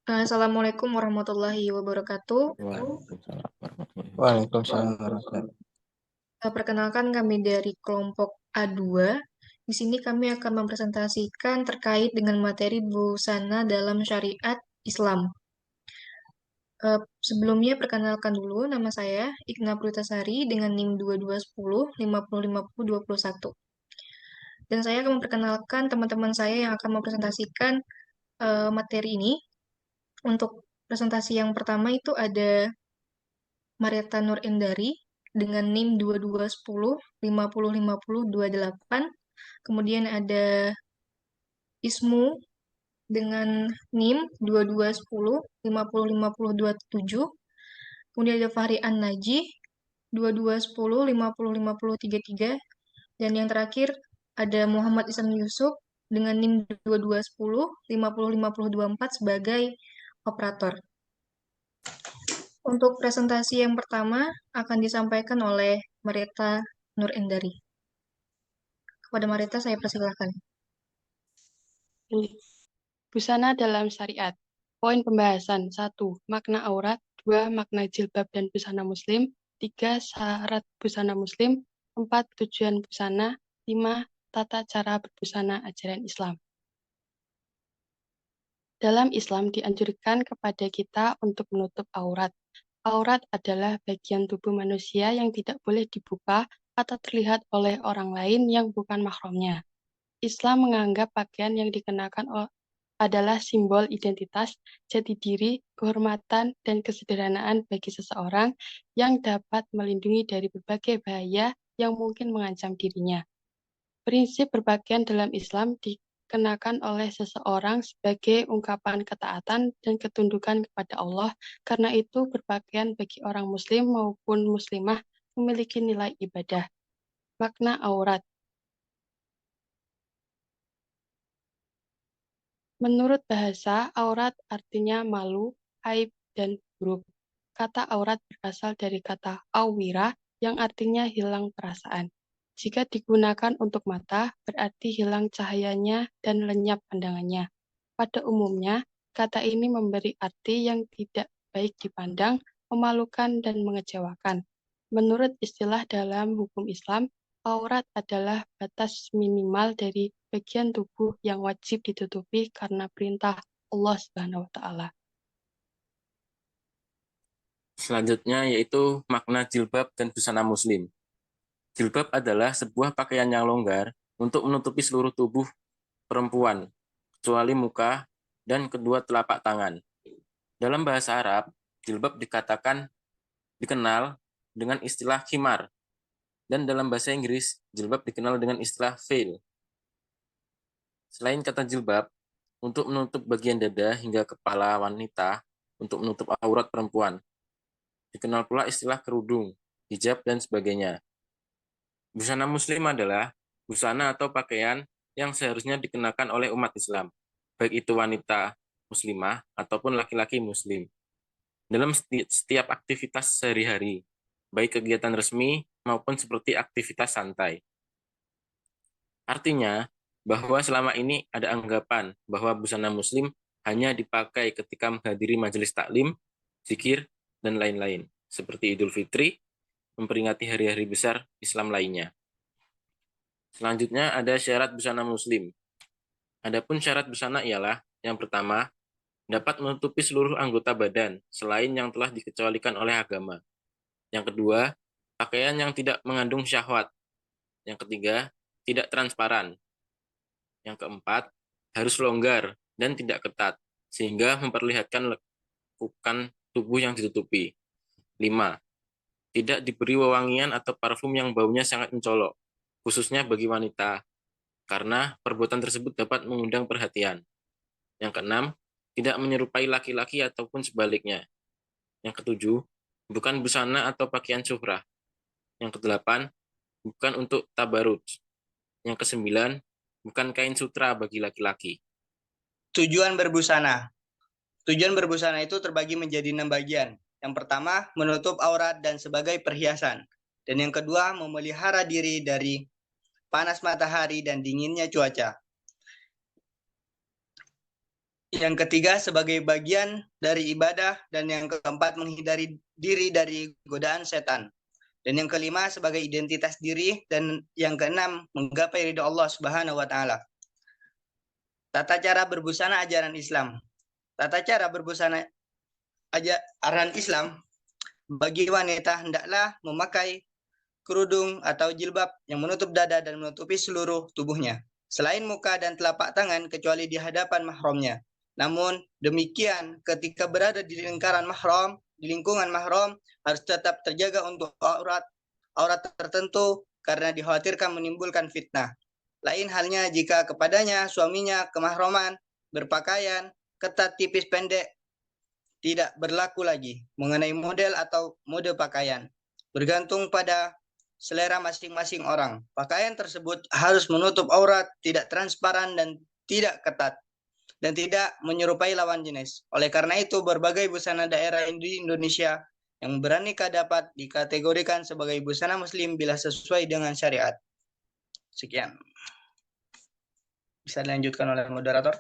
Assalamualaikum warahmatullahi wabarakatuh. Waalaikumsalam warahmatullahi wabarakatuh. Waalaikumsalam warahmatullahi Perkenalkan kami dari kelompok A2. Di sini kami akan mempresentasikan terkait dengan materi busana dalam syariat Islam. Sebelumnya perkenalkan dulu nama saya Ikna Prutasari dengan NIM 2210 5050 21. Dan saya akan memperkenalkan teman-teman saya yang akan mempresentasikan materi ini. Untuk presentasi yang pertama itu ada Marietta Nur Endari dengan NIM 2210 5050 28. Kemudian ada Ismu dengan NIM 2210 5050 27. Kemudian ada Fahri An-Najih 2210 5050 33. Dan yang terakhir ada Muhammad Isam Yusuf dengan NIM 2210 5050 24 sebagai operator. Untuk presentasi yang pertama akan disampaikan oleh Marietta Nur Endari. Kepada Marietta saya persilahkan. Busana dalam syariat. Poin pembahasan 1. Makna aurat. 2. Makna jilbab dan busana muslim. 3. Syarat busana muslim. 4. Tujuan busana. 5. Tata cara berbusana ajaran Islam. Dalam Islam dianjurkan kepada kita untuk menutup aurat. Aurat adalah bagian tubuh manusia yang tidak boleh dibuka atau terlihat oleh orang lain yang bukan mahramnya. Islam menganggap pakaian yang dikenakan adalah simbol identitas, jati diri, kehormatan, dan kesederhanaan bagi seseorang yang dapat melindungi dari berbagai bahaya yang mungkin mengancam dirinya. Prinsip berpakaian dalam Islam dikenakan oleh seseorang sebagai ungkapan ketaatan dan ketundukan kepada Allah. Karena itu, berpakaian bagi orang muslim maupun muslimah memiliki nilai ibadah. Makna aurat. Menurut bahasa, aurat artinya malu, aib, dan buruk. Kata aurat berasal dari kata awira yang artinya hilang perasaan. Jika digunakan untuk mata, berarti hilang cahayanya dan lenyap pandangannya. Pada umumnya, kata ini memberi arti yang tidak baik dipandang, memalukan, dan mengecewakan. Menurut istilah dalam hukum Islam, aurat adalah batas minimal dari bagian tubuh yang wajib ditutupi karena perintah Allah Subhanahu wa Ta'ala. Selanjutnya yaitu makna jilbab dan busana muslim. Jilbab adalah sebuah pakaian yang longgar untuk menutupi seluruh tubuh perempuan, kecuali muka dan kedua telapak tangan. Dalam bahasa Arab, jilbab dikenal dengan istilah khimar, dan dalam bahasa Inggris, jilbab dikenal dengan istilah veil. Selain kata jilbab, untuk menutup bagian dada hingga kepala wanita, untuk menutup aurat perempuan. Dikenal pula istilah kerudung, hijab, dan sebagainya. Busana muslim adalah busana atau pakaian yang seharusnya dikenakan oleh umat Islam, baik itu wanita muslimah ataupun laki-laki muslim. Dalam setiap aktivitas sehari-hari, baik kegiatan resmi maupun seperti aktivitas santai. Artinya, bahwa selama ini ada anggapan bahwa busana muslim hanya dipakai ketika menghadiri majelis taklim, zikir, dan lain-lain, seperti Idul Fitri, memperingati hari-hari besar Islam lainnya. Selanjutnya ada syarat busana muslim. Adapun syarat busana ialah, yang pertama, dapat menutupi seluruh anggota badan selain yang telah dikecualikan oleh agama. Yang kedua, pakaian yang tidak mengandung syahwat. Yang ketiga, tidak transparan. Yang keempat, harus longgar dan tidak ketat, sehingga memperlihatkan lekukan tubuh yang ditutupi. 5. Tidak diberi wewangian atau parfum yang baunya sangat mencolok, khususnya bagi wanita, karena perbuatan tersebut dapat mengundang perhatian. Yang keenam, tidak menyerupai laki-laki ataupun sebaliknya. Yang ketujuh, bukan busana atau pakaian syuhrah. Yang kedelapan, bukan untuk tabaruj. Yang kesembilan, bukan kain sutra bagi laki-laki. Tujuan berbusana. Tujuan berbusana itu terbagi menjadi 6 bagian. Yang pertama, menutup aurat dan sebagai perhiasan. Dan yang kedua, memelihara diri dari panas matahari dan dinginnya cuaca. Yang ketiga sebagai bagian dari ibadah, dan yang keempat menghindari diri dari godaan setan. Dan yang kelima sebagai identitas diri, dan yang keenam menggapai ridha Allah Subhanahu wa taala. Tata cara berbusana ajaran Islam. Tata cara berbusana ajaran Islam bagi wanita hendaklah memakai kerudung atau jilbab yang menutup dada dan menutupi seluruh tubuhnya, selain muka dan telapak tangan kecuali di hadapan mahramnya. Namun demikian ketika berada di lingkaran mahram, di lingkungan mahram harus tetap terjaga untuk aurat tertentu karena dikhawatirkan menimbulkan fitnah. Lain halnya jika kepadanya suaminya kemahraman berpakaian ketat tipis pendek, tidak berlaku lagi mengenai model atau mode pakaian. Bergantung pada selera masing-masing orang. Pakaian tersebut harus menutup aurat, tidak transparan dan tidak ketat, dan tidak menyerupai lawan jenis. Oleh karena itu, berbagai busana daerah di Indonesia yang beraneka dapat dikategorikan sebagai busana muslim bila sesuai dengan syariat. Sekian. Bisa dilanjutkan oleh moderator.